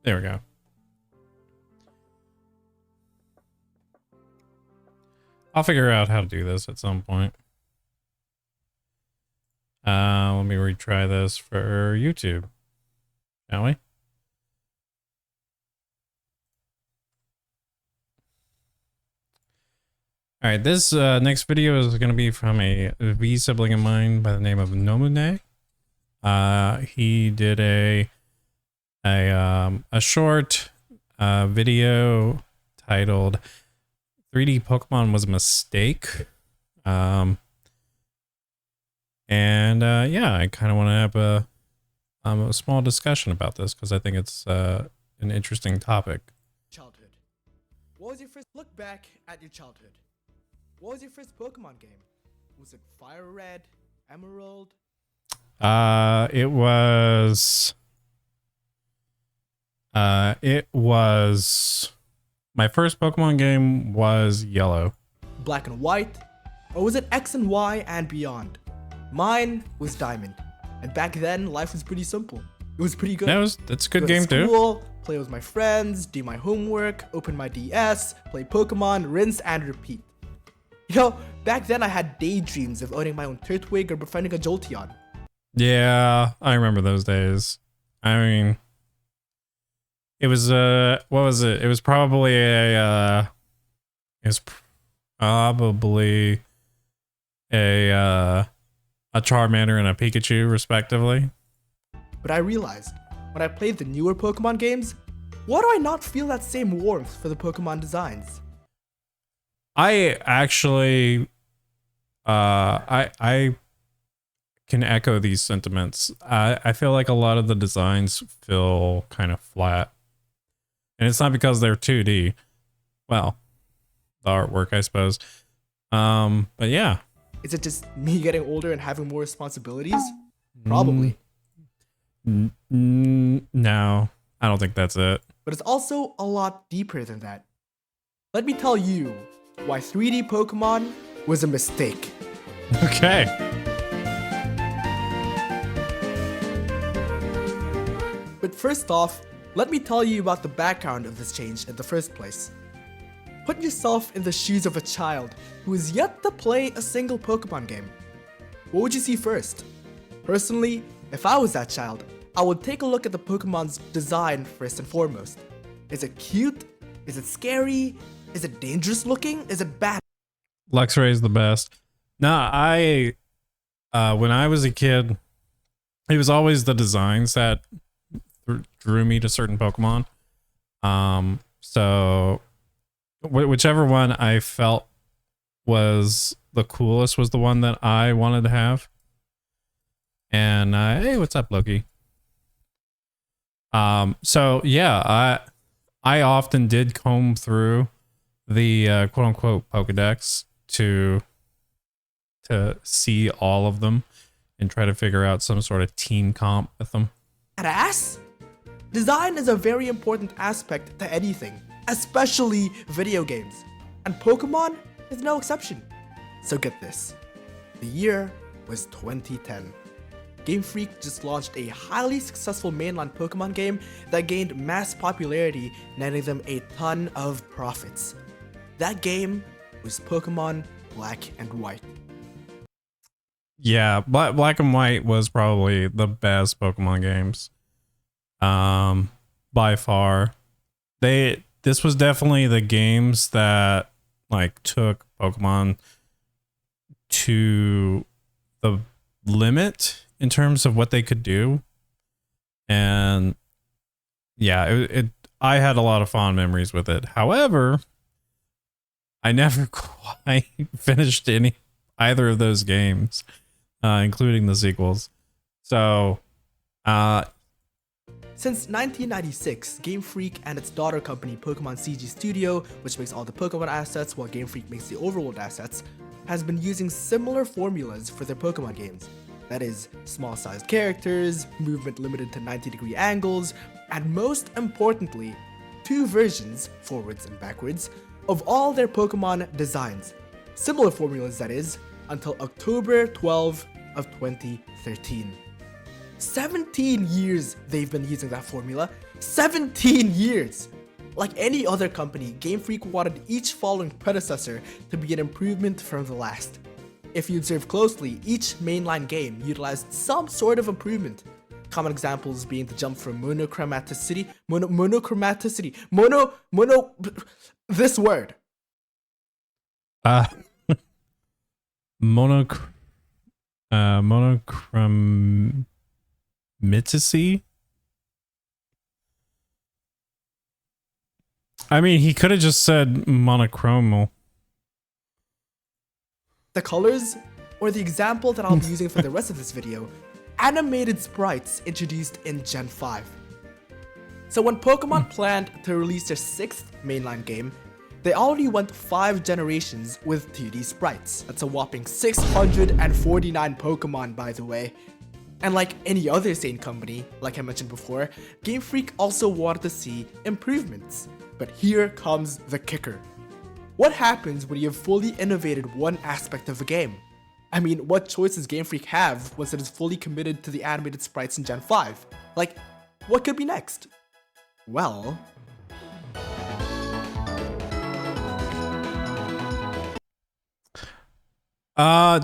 There we go. I'll figure out how to do this at some point. Let me retry this for YouTube, shall we? All right, this next video is going to be from a V sibling of mine by the name of Noma. He did a short video titled 3D Pokemon was a mistake. Yeah, I kind of want to have a small discussion about this because I think it's an interesting topic. Childhood. What was your first look back at your childhood? What was your first Pokemon game? Was it Fire Red, Emerald? It was my first Pokemon game was Yellow. Black and White? Or was it X and Y and beyond? Mine was Diamond. And back then, life was pretty simple. It was pretty good. That's a good Go game to school, play with my friends, do my homework, open my DS, play Pokemon, rinse and repeat. You know, back then I had daydreams of owning my own Turtwig or befriending a Jolteon. Yeah, I remember those days. I mean, it was what was it? It was probably a Charmander and a Pikachu, respectively. But I realized, when I played the newer Pokemon games, why do I not feel that same warmth for the Pokemon designs? I actually, I can echo these sentiments. I feel like a lot of the designs feel kind of flat. And it's not because they're 2D. Well, the artwork, I suppose. But yeah. Is it just me getting older and having more responsibilities? Probably. No, I don't think that's it. But it's also a lot deeper than that. Let me tell you why 3D Pokemon was a mistake. Okay. But first off, let me tell you about the background of this change in the first place. Put yourself in the shoes of a child who is yet to play a single Pokemon game. What would you see first? Personally, if I was that child, I would take a look at the Pokemon's design first and foremost. Is it cute? Is it scary? Is it dangerous looking? Is it bad? Luxray is the best. Nah, when I was a kid, it was always the designs that drew me to certain Pokemon. So whichever one I felt was the coolest was the one that I wanted to have. And hey, what's up, Loki? So yeah, I often did comb through the quote unquote Pokedex to see all of them and try to figure out some sort of team comp with them. Badass? Design is a very important aspect to anything, especially video games. And Pokemon is no exception. So get this. The year was 2010. Game Freak just launched a highly successful mainline Pokemon game that gained mass popularity, netting them a ton of profits. That game was Pokemon Black and White. Yeah, Black and White was probably the best Pokemon games. By far. This was definitely the games that like took Pokemon to the limit in terms of what they could do. And yeah, I had a lot of fond memories with it. However, I never quite finished either of those games, including the sequels. So, since 1996, Game Freak and its daughter company Pokemon CG Studio, which makes all the Pokemon assets while Game Freak makes the overworld assets, has been using similar formulas for their Pokemon games. That is, small-sized characters, movement limited to 90-degree angles, and most importantly, 2 versions, forwards and backwards, of all their Pokemon designs. Similar formulas, that is, until October 12 of 2013. 17 years they've been using that formula, 17 years! Like any other company, Game Freak wanted each following predecessor to be an improvement from the last. If you observe closely, each mainline game utilized some sort of improvement. Common examples being the jump from this word. Monochromaticity? I mean, he could have just said monochromal. The colors, or the example that I'll be using for the rest of this video, animated sprites introduced in Gen 5. So when Pokemon planned to release their 6th mainline game, they already went 5 generations with 2D sprites. That's a whopping 649 Pokemon, by the way. And like any other sane company, like I mentioned before, Game Freak also wanted to see improvements. But here comes the kicker. What happens when you have fully innovated one aspect of a game? I mean, what choice does Game Freak have once it is fully committed to the animated sprites in Gen 5? Like, what could be next? Well...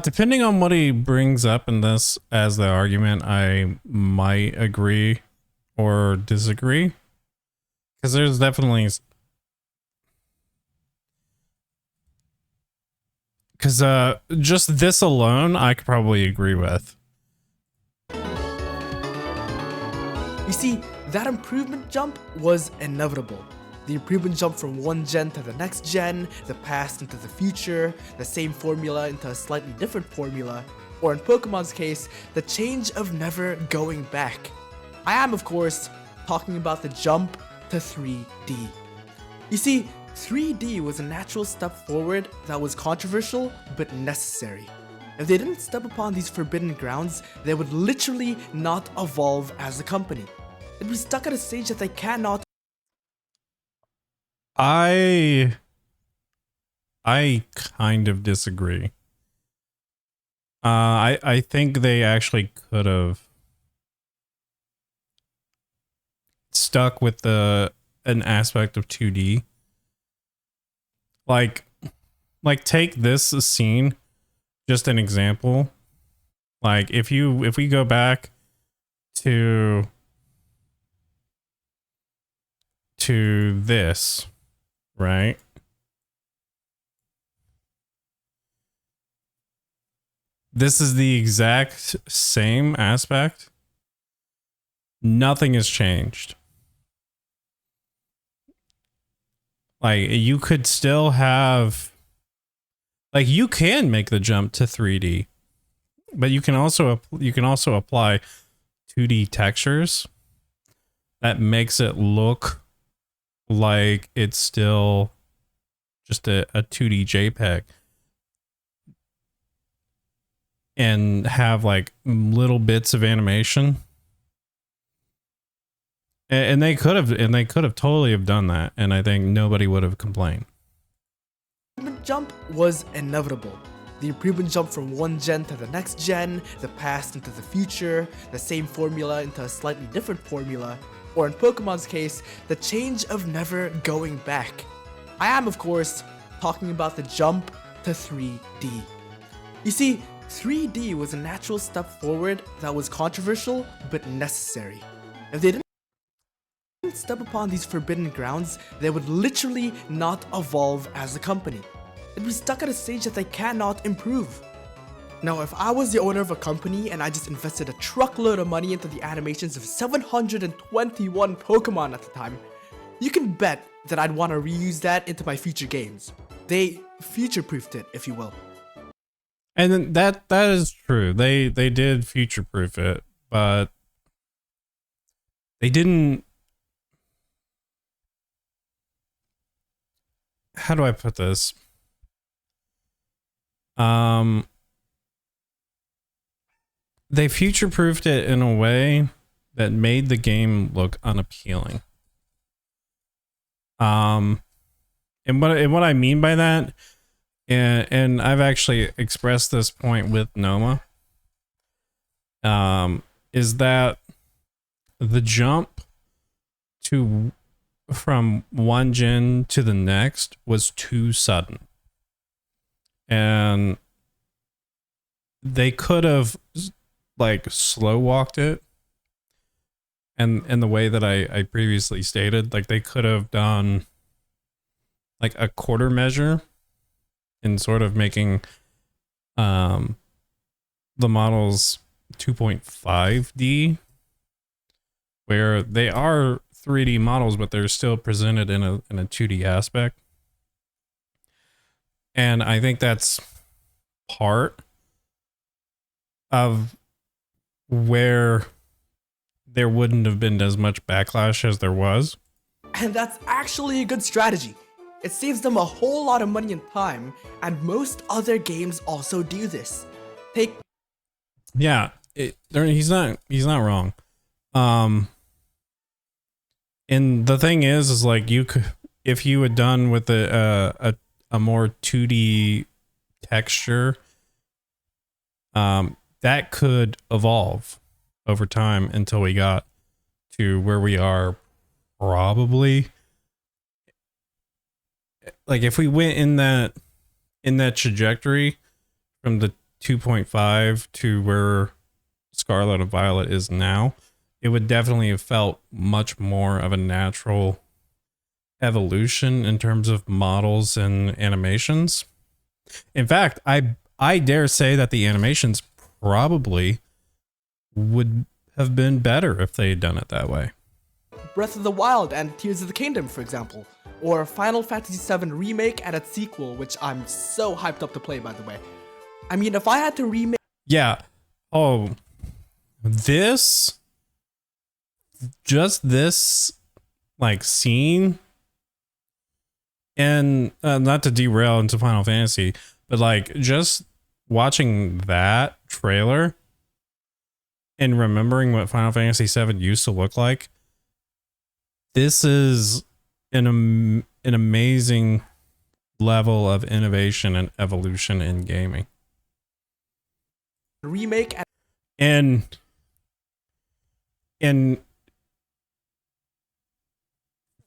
depending on what he brings up in this as the argument, I might agree or disagree. Because there's definitely... Because just this alone, I could probably agree with. You see, that improvement jump was inevitable. The improvement jump from one gen to the next gen, the past into the future, the same formula into a slightly different formula, or in Pokemon's case, the change of never going back. I am, of course, talking about the jump to 3D. You see, 3D was a natural step forward that was controversial but necessary. If they didn't step upon these forbidden grounds, they would literally not evolve as a company. They'd be stuck at a stage that they cannot. I kind of disagree. I think they actually could have stuck with an aspect of 2D. Like take this scene, just an example. Like if we go back to this, right? This is the exact same aspect. Nothing has changed. Like you could still have, like you can make the jump to 3D, but you can also apply 2D textures that makes it look like it's still just a 2D JPEG, and have like little bits of animation. And they could have totally have done that, and I think nobody would have complained. The improvement jump was inevitable. The improvement jump from one gen to the next gen, the past into the future, the same formula into a slightly different formula, or in Pokemon's case, the change of never going back. I am, of course, talking about the jump to 3D. You see, 3D was a natural step forward that was controversial but necessary. If they didn't step upon these forbidden grounds, they would literally not evolve as a company. They'd be stuck at a stage that they cannot improve. Now, if I was the owner of a company and I just invested a truckload of money into the animations of 721 Pokemon at the time, you can bet that I'd want to reuse that into my future games. They future-proofed it, if you will. And then that is true. They did future-proof it, but they didn't. How do I put this? They future-proofed it in a way that made the game look unappealing. And what I mean by that, and I've actually expressed this point with Noma, is that the jump to from one gen to the next was too sudden. And they could have like slow walked it. And in the way that I previously stated, like they could have done like a quarter measure in sort of making the models 2.5D, where they are 3D models, but they're still presented in a 2D aspect. And I think that's part of where there wouldn't have been as much backlash as there was. And that's actually a good strategy. It saves them a whole lot of money and time, and most other games also do this. Yeah, he's not wrong. And the thing is like you could, if you had done with a more 2D texture, that could evolve over time until we got to where we are. Probably like if we went in that trajectory from the 2.5 to where Scarlet and Violet is now, it would definitely have felt much more of a natural evolution in terms of models and animations. In fact, I dare say that the animations probably would have been better if they had done it that way. Breath of the Wild and Tears of the Kingdom, for example, or Final Fantasy VII Remake and its sequel, which I'm so hyped up to play, by the way. I mean, if I had to remake... Yeah. Oh, just this like scene, and not to derail into Final Fantasy, but like just watching that trailer and remembering what Final Fantasy VII used to look like, this is an amazing level of innovation and evolution in gaming. Remake and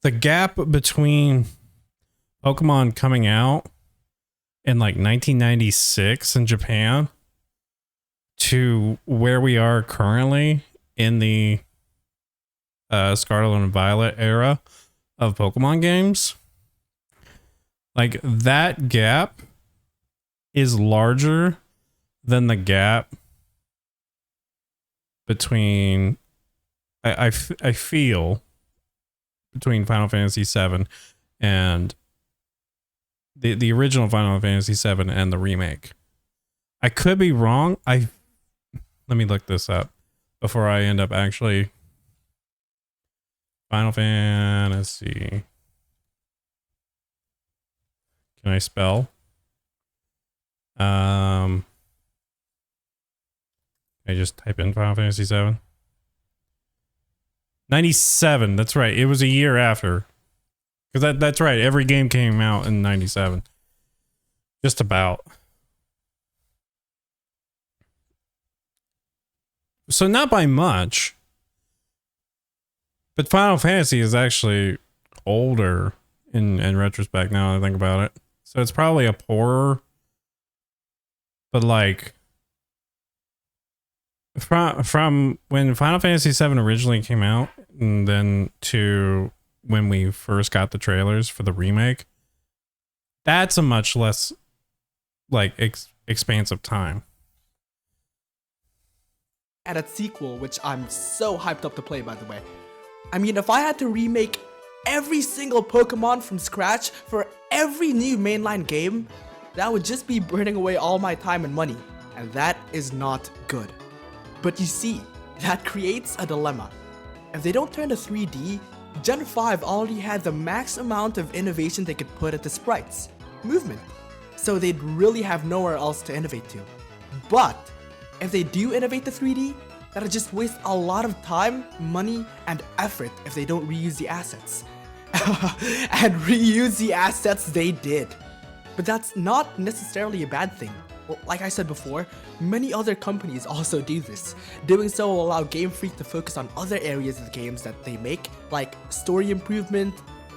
the gap between Pokemon coming out in like 1996 in Japan to where we are currently in the Scarlet and Violet era of Pokemon games, like that gap is larger than the gap between I feel between Final Fantasy VII and the original Final Fantasy VII and the remake. I could be wrong. Let me look this up before I end up actually. Final Fantasy. Can I spell? I just type in Final Fantasy VII. 97. That's right. It was a year after. Because that's right. Every game came out in 97. Just about. So not by much. But Final Fantasy is actually older in retrospect now that I think about it. So it's probably a poorer. But like from when Final Fantasy VII originally came out and then to when we first got the trailers for the remake, that's a much less like expansive time. And its sequel, which I'm so hyped up to play, by the way. I mean, if I had to remake every single Pokemon from scratch for every new mainline game, that would just be burning away all my time and money, and that is not good. But you see, that creates a dilemma. If they don't turn to 3D, Gen 5 already had the max amount of innovation they could put into sprites, movement, so they'd really have nowhere else to innovate to. But if they do innovate the 3D, that'll just waste a lot of time, money, and effort if they don't reuse the assets. And reuse the assets they did. But that's not necessarily a bad thing. Well, like I said before, many other companies also do this. Doing so will allow Game Freak to focus on other areas of the games that they make, like story improvement,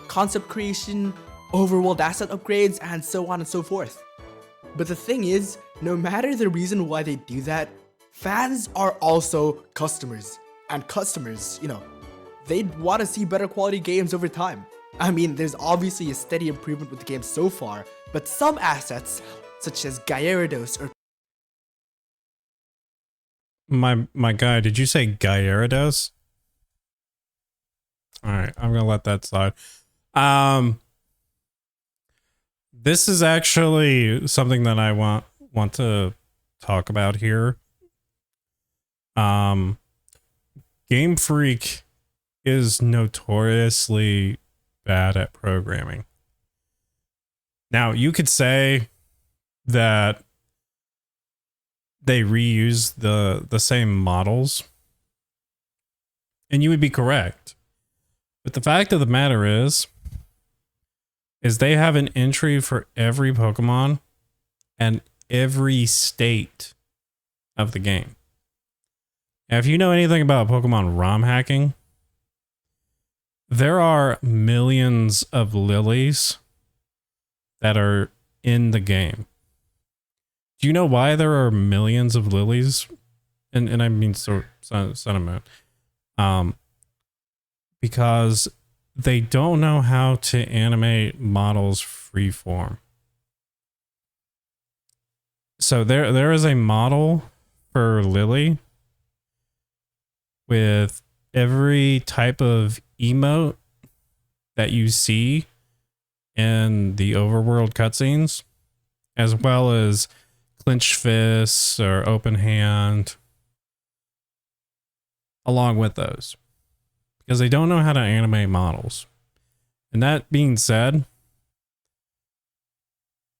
concept creation, overworld asset upgrades, and so on and so forth. But the thing is, no matter the reason why they do that, fans are also customers. And customers, they want to see better quality games over time. I mean, there's obviously a steady improvement with the game so far, but some assets, such as Gyarados or My guy, did you say Gyarados? All right, I'm gonna let that slide. This is actually something that I want to talk about here. Game Freak is notoriously bad at programming. Now, you could say that they reuse the same models, and you would be correct. But the fact of the matter is they have an entry for every Pokemon and every state of the game. Now, if you know anything about Pokemon ROM hacking, there are millions of lilies that are in the game. Do you know why there are millions of lilies? And I mean Sun and Moon. Because they don't know how to animate models freeform. So there is a model for Lily with every type of emote that you see in the overworld cutscenes, as well as clenched fists or open hand, along with those, because they don't know how to animate models. And that being said,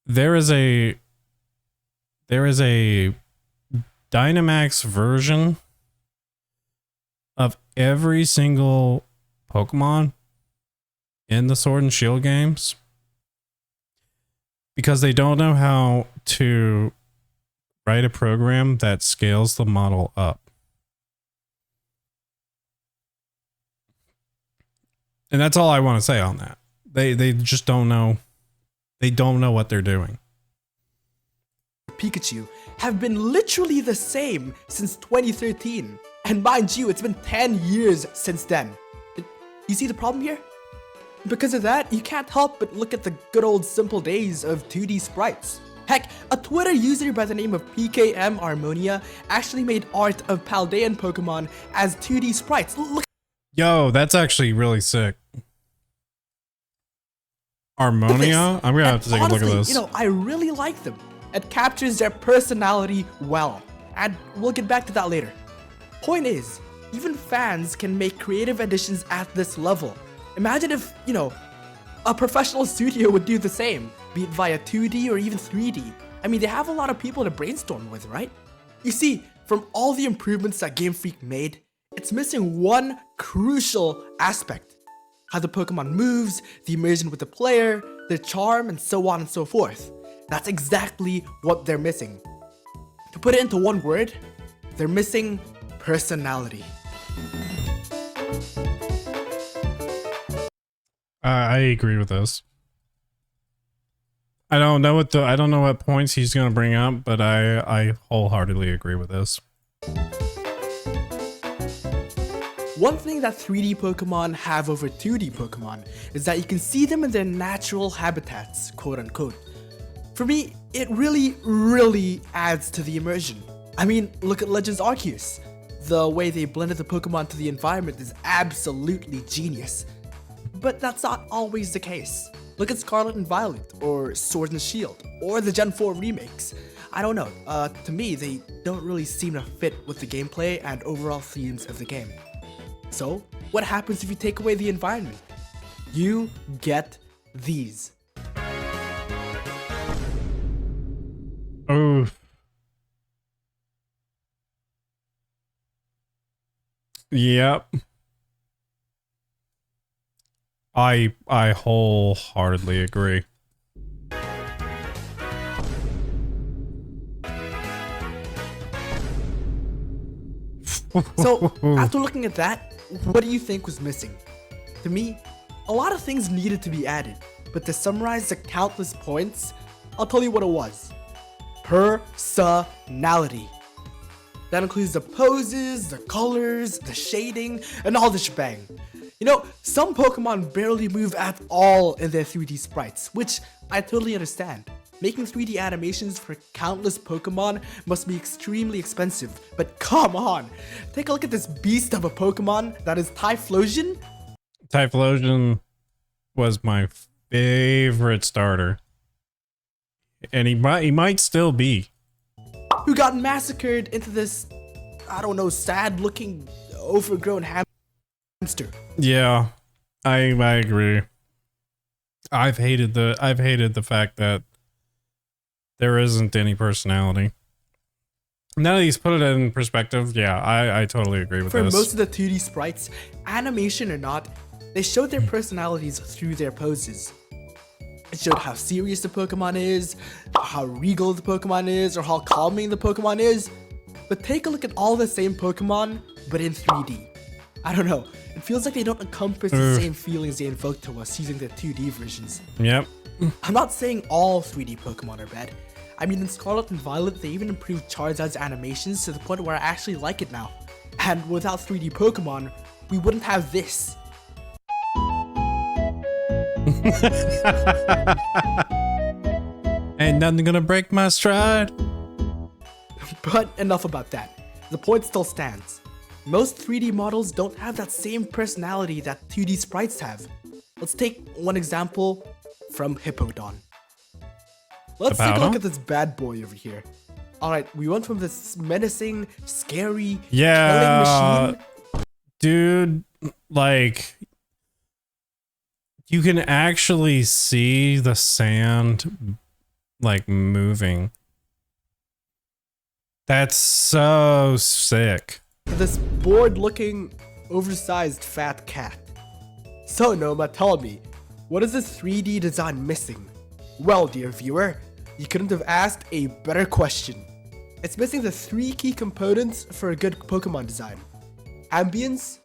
there is a Dynamax version of every single Pokemon in the Sword and Shield games, because they don't know how to write a program that scales the model up. And that's all I want to say on that. They just don't know. They don't know what they're doing. Pikachu have been literally the same since 2013. And mind you, it's been 10 years since then. You see the problem here? Because of that, you can't help but look at the good old simple days of 2D sprites. Heck, a Twitter user by the name of PKM Harmonia actually made art of Paldean Pokemon as 2D sprites. Look. Yo, that's actually really sick. Harmonia? I'm gonna have to take a look at this. I really like them. It captures their personality well. And we'll get back to that later. Point is, even fans can make creative additions at this level. Imagine if, a professional studio would do the same, be it via 2D or even 3D. I mean, they have a lot of people to brainstorm with, right? You see, from all the improvements that Game Freak made, it's missing one crucial aspect. How the Pokemon moves, the immersion with the player, their charm, and so on and so forth. That's exactly what they're missing. To put it into one word, they're missing personality. I agree with this. I don't know what points he's gonna bring up, but I wholeheartedly agree with this. One thing that 3D Pokemon have over 2D Pokemon is that you can see them in their natural habitats, quote unquote. For me, it really adds to the immersion. I mean, look at Legends Arceus. The way they blended the Pokemon to the environment is absolutely genius. But that's not always the case. Look at Scarlet and Violet, or Sword and Shield, or the Gen 4 remakes. I don't know, to me, they don't really seem to fit with the gameplay and overall themes of the game. So, what happens if you take away the environment? You get these. Oh. Yep. I wholeheartedly agree. So, after looking at that, what do you think was missing? To me, a lot of things needed to be added, but to summarize the countless points, I'll tell you what it was. Personality. That includes the poses, the colors, the shading, and all the shebang. You know, some Pokemon barely move at all in their 3D sprites, which I totally understand. Making 3D animations for countless Pokemon must be extremely expensive, but come on! Take a look at this beast of a Pokemon that is Typhlosion. Typhlosion was my favorite starter. And he might still be. Who got massacred into this, I don't know, sad looking, overgrown hamster. Yeah, I agree. I've hated the fact that there isn't any personality. Now that he's put it in perspective, yeah, I totally agree with this. For most of the 2D sprites, animation or not, they showed their personalities through their poses. It showed how serious the Pokemon is, how regal the Pokemon is, or how calming the Pokemon is. But take a look at all the same Pokemon, but in 3D. I don't know, it feels like they don't encompass the same feelings they invoke to us using the 2D versions. Yep. I'm not saying all 3D Pokemon are bad. I mean, in Scarlet and Violet, they even improved Charizard's animations to the point where I actually like it now. And without 3D Pokemon, we wouldn't have this. Ain't nothing gonna break my stride. But enough about that. The point still stands. Most 3D models don't have that same personality that 2D sprites have. Let's take one example from Hippowdon. Let's take a look at this bad boy over here. Alright, we went from this menacing, scary, killing machine. Dude, like, you can actually see the sand, like, moving. That's so sick. This bored-looking, oversized fat cat. So Noma, tell me, what is this 3D design missing? Well, dear viewer, you couldn't have asked a better question. It's missing the 3 key components for a good Pokemon design. Ambience,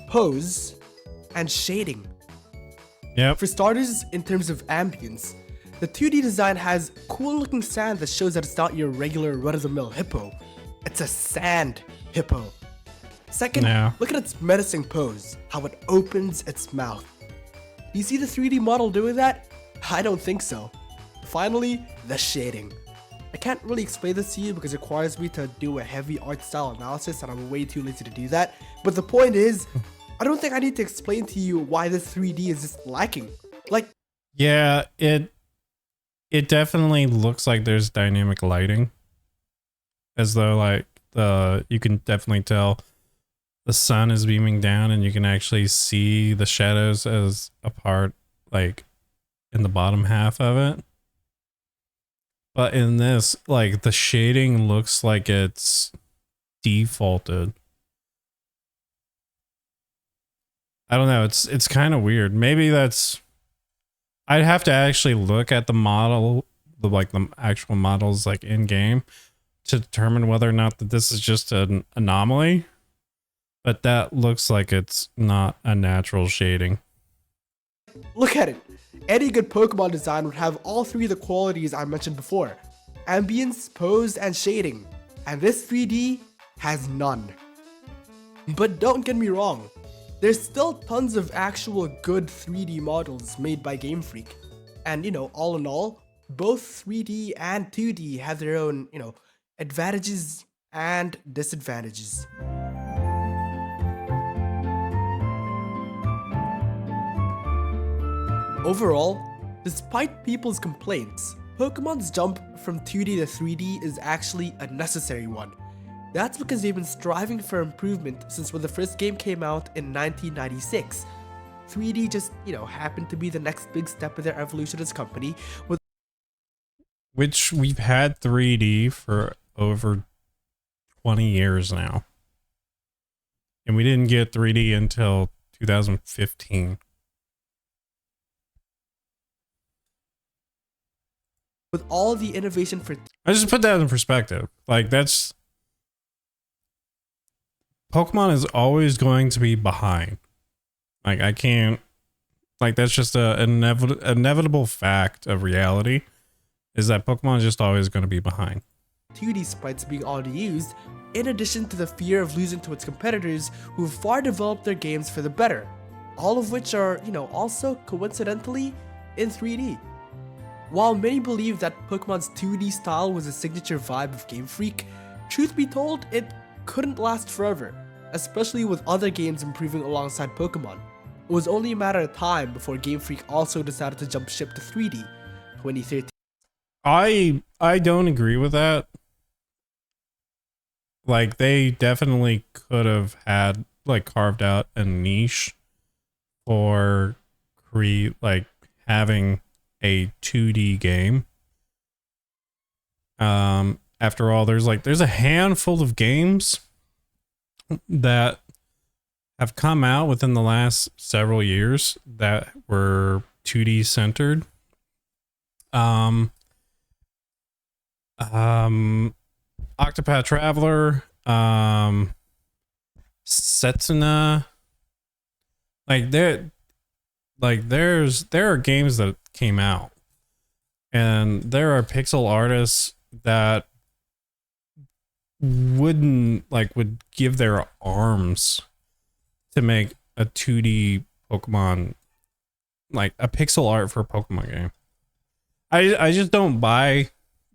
pose, and shading. Yep. For starters, in terms of ambience, the 2D design has cool looking sand that shows that it's not your regular run-of-the-mill hippo. It's a sand hippo. Second, look at its menacing pose, how it opens its mouth. You see the 3D model doing that? I don't think so. Finally, the shading. I can't really explain this to you because it requires me to do a heavy art style analysis and I'm way too lazy to do that. But the point is, I don't think I need to explain to you why this 3D is just lacking. Like, yeah, it definitely looks like there's dynamic lighting. As though like you can definitely tell the sun is beaming down and you can actually see the shadows as a part, like, in the bottom half of it. But in this, like, the shading looks like it's defaulted. I don't know, it's kind of weird. Maybe that's... I'd have to actually look at the model, the actual models, like, in-game to determine whether or not that this is just an anomaly. But that looks like it's not a natural shading. Look at it. Any good Pokemon design would have all 3 of the qualities I mentioned before. Ambience, pose, and shading. And this 3D has none. But don't get me wrong. There's still tons of actual good 3D models made by Game Freak. And, you know, all in all, both 3D and 2D have their own, you know, advantages and disadvantages. Overall, despite people's complaints, Pokemon's jump from 2D to 3D is actually a necessary one. That's because they've been striving for improvement since when the first game came out in 1996. 3D just, you know, happened to be the next big step in their evolution as a company. Which we've had 3D for over 20 years now. And we didn't get 3D until 2015. With all the innovation for... I just put that in perspective. Like, that's... Pokemon is always going to be behind. Like I can't, like that's just an inevitable fact of reality, is that Pokemon is just always going to be behind. 2D sprites being already used, in addition to the fear of losing to its competitors who have far developed their games for the better, all of which are, also coincidentally in 3D. While many believe that Pokemon's 2D style was a signature vibe of Game Freak, truth be told, it couldn't last forever, especially with other games improving alongside Pokemon. It was only a matter of time before Game Freak also decided to jump ship to 3D, 2013. I don't agree with that. Like they definitely could have had like carved out a niche for having a 2D game. After all, there's a handful of games that have come out within the last several years that were 2D centered. Octopath Traveler, Setsuna, there are games that came out, and there are pixel artists that would give their arms to make a 2D Pokemon, like a pixel art for a Pokemon game. I just don't buy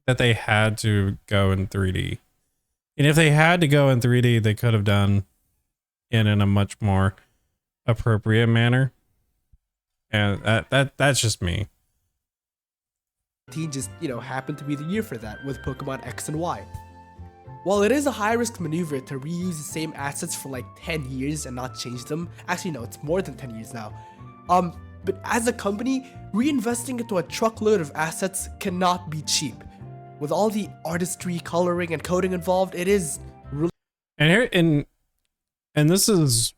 that they had to go in 3D. And if they had to go in 3D, they could have done it in a much more appropriate manner. And that's just me. Just, happened to be the year for that with Pokemon X and Y. While it is a high-risk maneuver to reuse the same assets for like 10 years and not change them, actually no, it's more than 10 years now. But as a company, reinvesting into a truckload of assets cannot be cheap. With all the artistry, coloring, and coding involved, it is really. And this is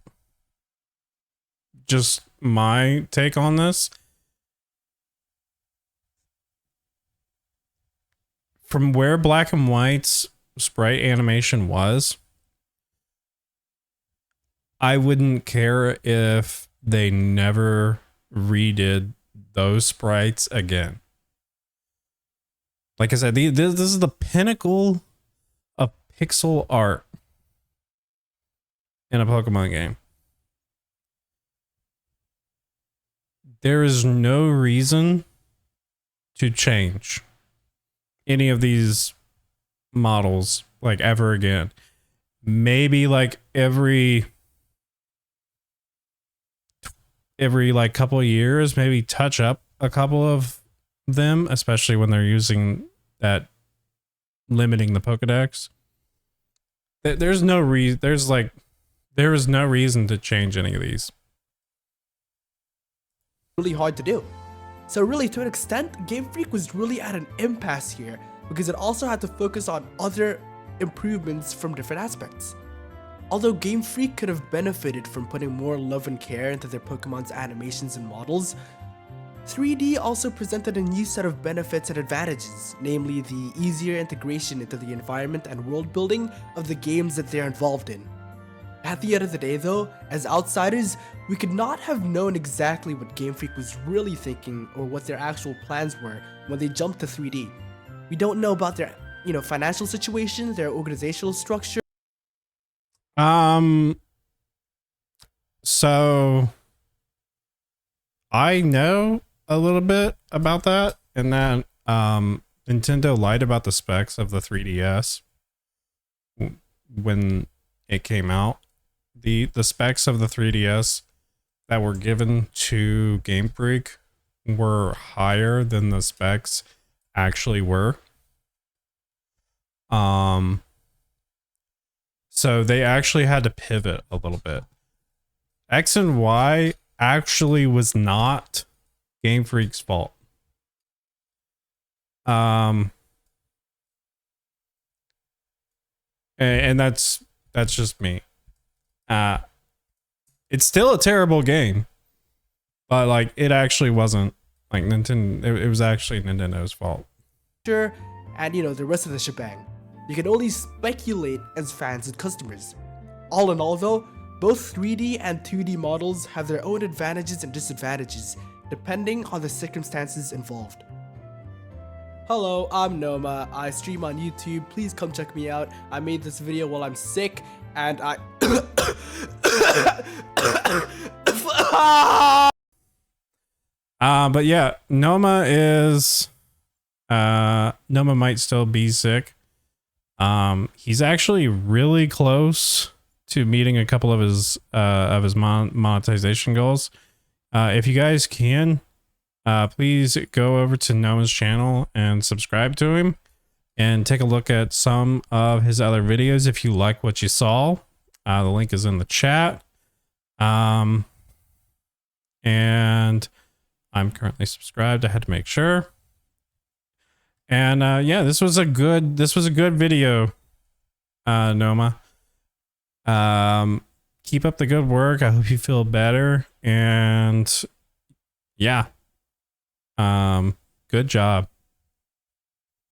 just my take on this. From where Black and White's sprite animation was, I wouldn't care if they never redid those sprites again. Like I said, this is the pinnacle of pixel art in a Pokemon game. There is no reason to change any of these models like ever again. Maybe like every like couple of years, maybe touch up a couple of them, especially when they're using that limiting the Pokedex. There is no reason to change any of these. Really hard to do. So really, to an extent, Game Freak was really at an impasse here because it also had to focus on other improvements from different aspects. Although Game Freak could have benefited from putting more love and care into their Pokemon's animations and models, 3D also presented a new set of benefits and advantages, namely the easier integration into the environment and world building of the games that they're involved in. At the end of the day though, as outsiders, we could not have known exactly what Game Freak was really thinking or what their actual plans were when they jumped to 3D. We don't know about their, financial situation, their organizational structure. So I know a little bit about that, and that Nintendo lied about the specs of the 3DS when it came out. The specs of the 3DS that were given to Game Freak were higher than the specs actually were. So they actually had to pivot a little bit. X and Y actually was not Game Freak's fault. And that's just me. It's still a terrible game, but like it actually wasn't like Nintendo. It was actually Nintendo's fault. And the rest of the shebang. You can only speculate as fans and customers. All in all though, both 3D and 2D models have their own advantages and disadvantages, depending on the circumstances involved. Hello, I'm Noma. I stream on YouTube. Please come check me out. I made this video while I'm sick, and I... But yeah, Noma might still be sick. He's actually really close to meeting a couple of his monetization goals. If you guys can, please go over to Noma's channel and subscribe to him and take a look at some of his other videos if you like what you saw. The link is in the chat. And I'm currently subscribed. I had to make sure. And yeah, this was a good video, Noma. Keep up the good work. I hope you feel better. And yeah. Good job.